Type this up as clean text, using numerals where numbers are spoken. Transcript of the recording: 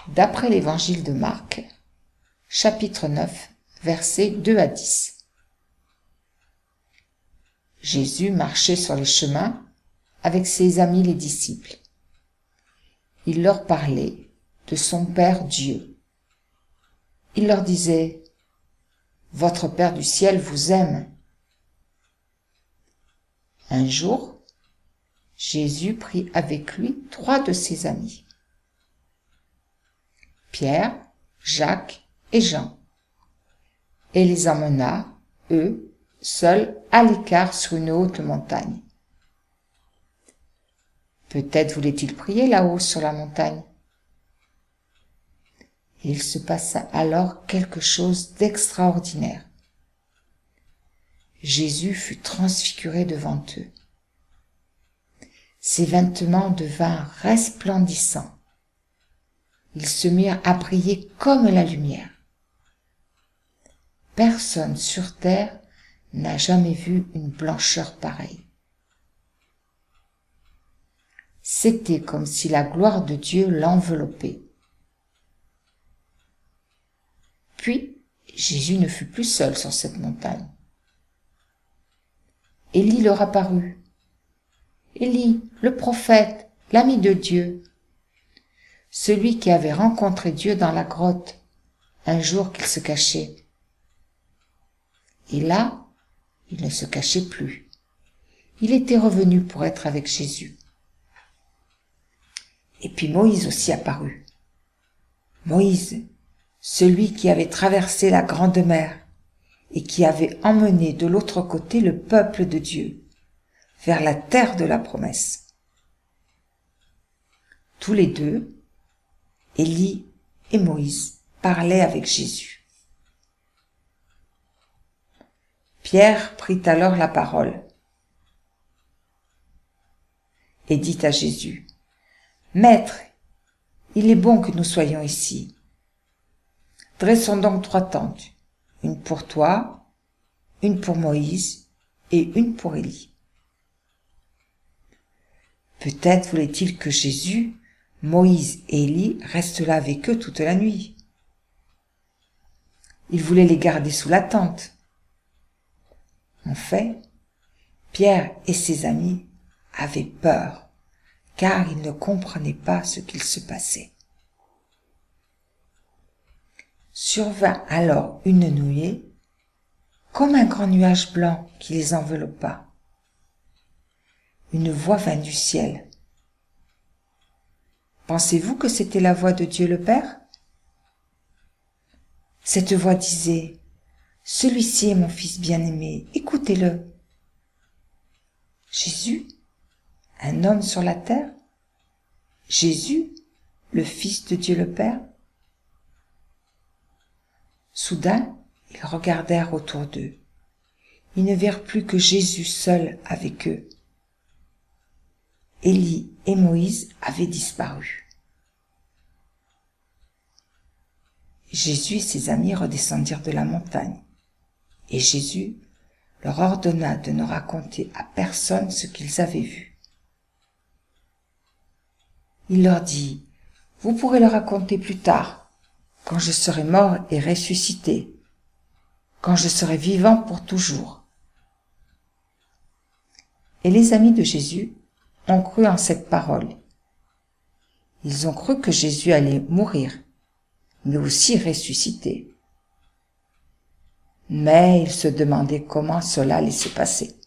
D'après l'évangile de Marc, chapitre 9, versets 2 à 10. Jésus marchait sur les chemins avec ses amis les disciples. Il leur parlait de son Père Dieu. Il leur disait : « Votre Père du ciel vous aime. » Un jour, Jésus prit avec lui 3 de ses amis, Pierre, Jacques et Jean, et les emmena, eux, seuls, à l'écart sur une haute montagne. Peut-être voulait-il prier là-haut sur la montagne. Et il se passa alors quelque chose d'extraordinaire. Jésus fut transfiguré devant eux. Ses vêtements devinrent resplendissants. Ils se mirent à briller comme la lumière. Personne sur terre n'a jamais vu une blancheur pareille. C'était comme si la gloire de Dieu l'enveloppait. Puis, Jésus ne fut plus seul sur cette montagne. Élie leur apparut. Élie, le prophète, l'ami de Dieu, celui qui avait rencontré Dieu dans la grotte, un jour qu'il se cachait. Et là, il ne se cachait plus. Il était revenu pour être avec Jésus. Et puis Moïse aussi apparut. Moïse, celui qui avait traversé la grande mer et qui avait emmené de l'autre côté le peuple de Dieu vers la terre de la promesse. Tous les deux, Élie et Moïse, parlaient avec Jésus. Pierre prit alors la parole et dit à Jésus : « Maître, il est bon que nous soyons ici. Dressons donc 3 tentes, une pour toi, une pour Moïse et une pour Élie. » Peut-être voulait-il que Jésus, Moïse et Élie restent là avec eux toute la nuit. Il voulait les garder sous la tente. En fait, Pierre et ses amis avaient peur, car ils ne comprenaient pas ce qu'il se passait. Survint alors une nuée, comme un grand nuage blanc qui les enveloppa. Une voix vint du ciel. Pensez-vous que c'était la voix de Dieu le Père ? Cette voix disait : « Celui-ci est mon Fils bien-aimé, écoutez-le. » Jésus, un homme sur la terre ? Jésus, le Fils de Dieu le Père ? Soudain, ils regardèrent autour d'eux. Ils ne virent plus que Jésus seul avec eux. Élie et Moïse avaient disparu. Jésus et ses amis redescendirent de la montagne, et Jésus leur ordonna de ne raconter à personne ce qu'ils avaient vu. Il leur dit : « Vous pourrez le raconter plus tard, quand je serai mort et ressuscité, quand je serai vivant pour toujours. » Et les amis de Jésus ont cru en cette parole. Ils ont cru que Jésus allait mourir, mais aussi ressusciter. Mais ils se demandaient comment cela allait se passer.